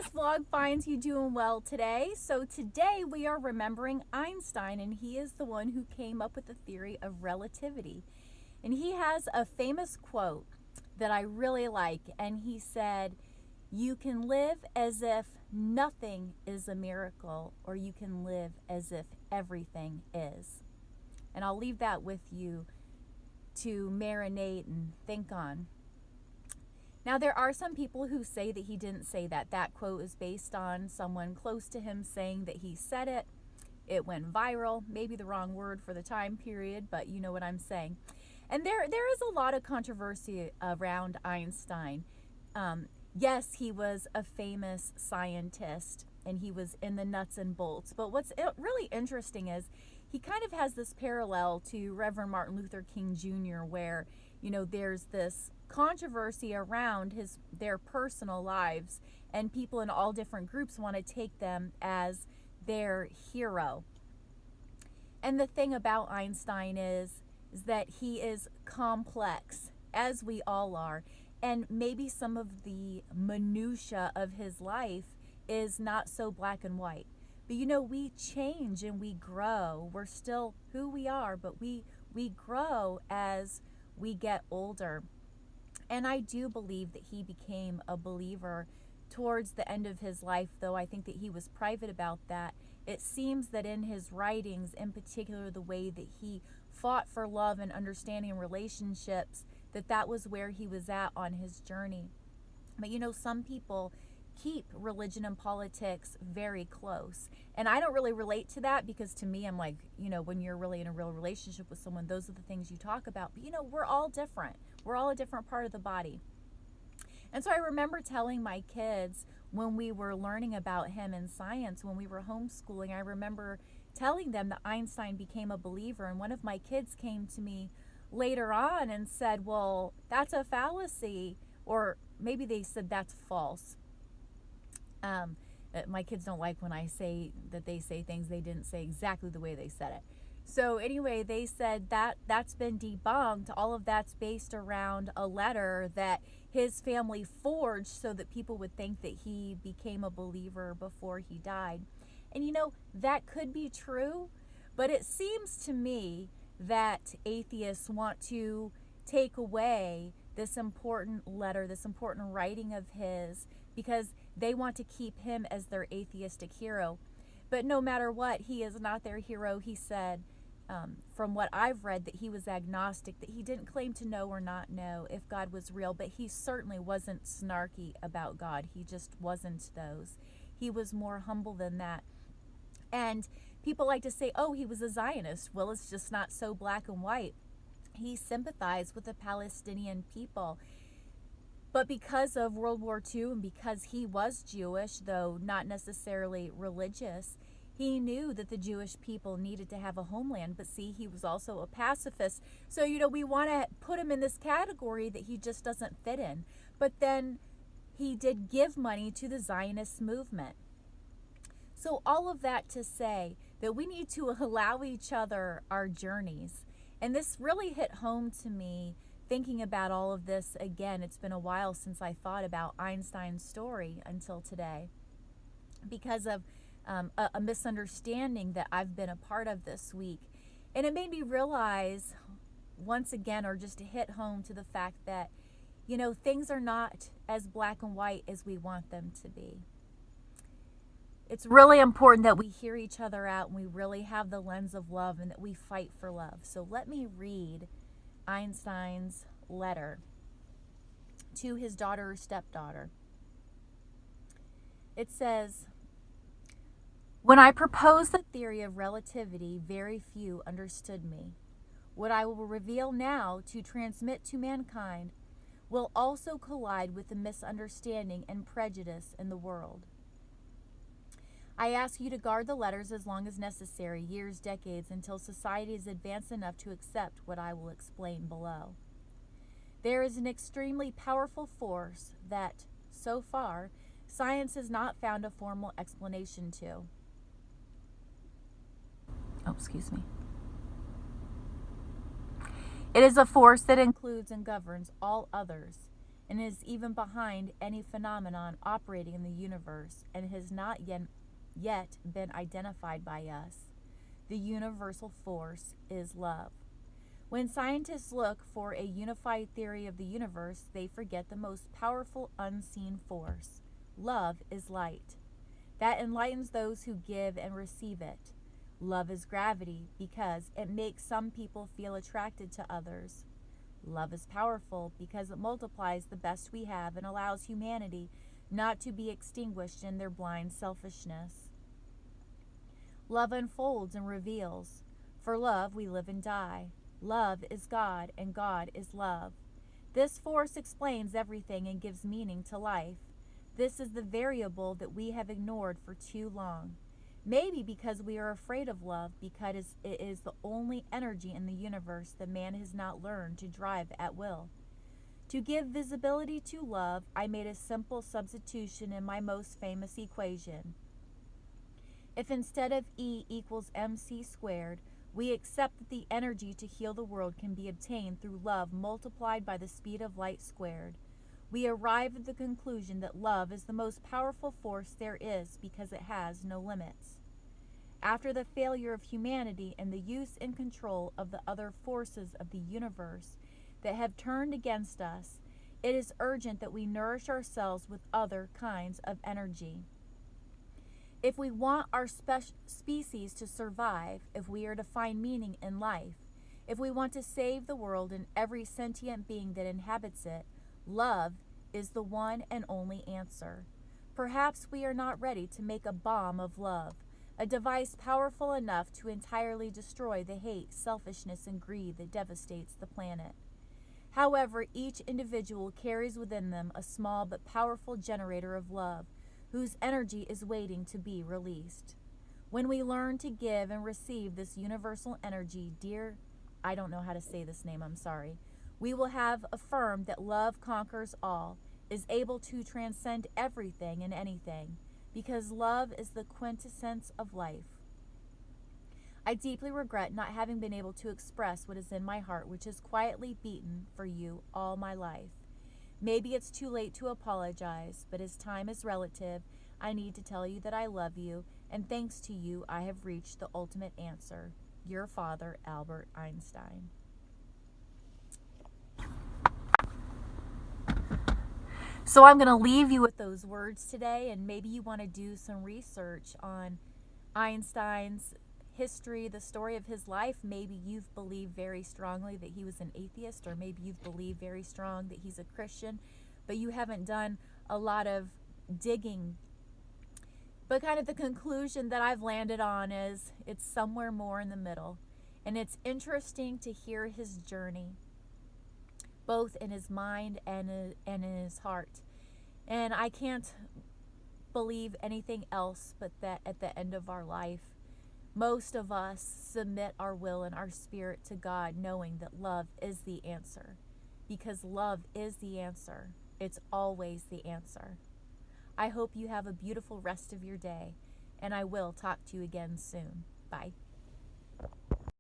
this vlog finds you doing well today. So today we are remembering Einstein, and he is the one who came up with the theory of relativity. And he has a famous quote that I really like, and he said, "You can live as if nothing is a miracle, or you can live as if everything is." And I'll leave that with you to marinate and think on. Now, there are some people who say that he didn't say that. That quote is based on someone close to him saying that he said it. It went viral, maybe the wrong word for the time period, but you know what I'm saying. And there is a lot of controversy around Einstein. Yes, he was a famous scientist, and he was in the nuts and bolts. But what's really interesting is he kind of has this parallel to Reverend Martin Luther King Jr., where, you know, there's this controversy around their personal lives, and people in all different groups want to take them as their hero. And the thing about Einstein is that he is complex, as we all are, and maybe some of the minutia of his life is not so black and white. But you know, we change and we grow. We're still who we are, but we grow as we get older. And I do believe that he became a believer towards the end of his life, though I think that he was private about that. It seems that in his writings, in particular the way that he fought for love and understanding in relationships, that was where he was at on his journey. But you know, some people keep religion and politics very close. And I don't really relate to that, because to me, I'm like, you know, when you're really in a real relationship with someone, those are the things you talk about. But you know, we're all different. We're all a different part of the body. And so I remember telling my kids when we were learning about him in science, when we were homeschooling, I remember telling them that Einstein became a believer. And one of my kids came to me later on and said, "Well, that's a fallacy," or maybe they said that's false. My kids don't like when I say that they say things they didn't say exactly the way they said it. So anyway, they said that's been debunked. All of that's based around a letter that his family forged so that people would think that he became a believer before he died. And you know, that could be true, but it seems to me that atheists want to take away this important letter, this important writing of his, because they want to keep him as their atheistic hero. But no matter what, he is not their hero. He said, from what I've read, that he was agnostic, that he didn't claim to know or not know if God was real, but he certainly wasn't snarky about God. He just wasn't those. He was more humble than that. And people like to say, oh, he was a Zionist. Well, it's just not so black and white. He sympathized with the Palestinian people. But because of World War II, and because he was Jewish, though not necessarily religious, he knew that the Jewish people needed to have a homeland. But see, he was also a pacifist. So, you know, we want to put him in this category that he just doesn't fit in. But then he did give money to the Zionist movement. So all of that to say that we need to allow each other our journeys. And this really hit home to me thinking about all of this again. It's been a while since I thought about Einstein's story until today, because of a misunderstanding that I've been a part of this week. And it made me realize once again, or just to hit home to the fact that, you know, things are not as black and white as we want them to be. It's really important that we hear each other out and we really have the lens of love, and that we fight for love. So let me read Einstein's letter to his daughter or stepdaughter. It says, "When I proposed the theory of relativity, very few understood me. What I will reveal now to transmit to mankind will also collide with the misunderstanding and prejudice in the world. I ask you to guard the letters as long as necessary, years, decades, until society is advanced enough to accept what I will explain below. There is an extremely powerful force that, so far, science has not found a formal explanation to." Oh, excuse me. "It is a force that includes and governs all others, and is even behind any phenomenon operating in the universe and has not yet been identified by us. The universal force is love. When scientists look for a unified theory of the universe, they forget the most powerful unseen force. Love is light. That enlightens those who give and receive it. Love is gravity because it makes some people feel attracted to others. Love is powerful because it multiplies the best we have and allows humanity not to be extinguished in their blind selfishness. Love unfolds and reveals. For love we live and die. Love is God, and God is love. This force explains everything and gives meaning to life. This is the variable that we have ignored for too long. Maybe because we are afraid of love, because it is the only energy in the universe that man has not learned to drive at will. To give visibility to love, I made a simple substitution in my most famous equation. If instead of E equals mc squared, we accept that the energy to heal the world can be obtained through love multiplied by the speed of light squared, we arrive at the conclusion that love is the most powerful force there is because it has no limits. After the failure of humanity and the use and control of the other forces of the universe that have turned against us, it is urgent that we nourish ourselves with other kinds of energy. If we want our species to survive, if we are to find meaning in life, if we want to save the world and every sentient being that inhabits it, love is the one and only answer. Perhaps we are not ready to make a bomb of love, a device powerful enough to entirely destroy the hate, selfishness, and greed that devastates the planet. However, each individual carries within them a small but powerful generator of love, whose energy is waiting to be released. When we learn to give and receive this universal energy, I don't know how to say this name, I'm sorry, we will have affirmed that love conquers all, is able to transcend everything and anything, because love is the quintessence of life. I deeply regret not having been able to express what is in my heart, which has quietly beaten for you all my life. Maybe it's too late to apologize, but as time is relative, I need to tell you that I love you, and thanks to you, I have reached the ultimate answer. Your father, Albert Einstein. So I'm going to leave you with those words today, and maybe you want to do some research on Einstein's history, the story of his life. Maybe you've believed very strongly that he was an atheist, or maybe you've believed very strong that he's a Christian, but you haven't done a lot of digging. But kind of the conclusion that I've landed on is it's somewhere more in the middle. And it's interesting to hear his journey, both in his mind and in his heart. And I can't believe anything else but that at the end of our life, most of us submit our will and our spirit to God, knowing that love is the answer. Because love is the answer. It's always the answer. I hope you have a beautiful rest of your day, and I will talk to you again soon. Bye.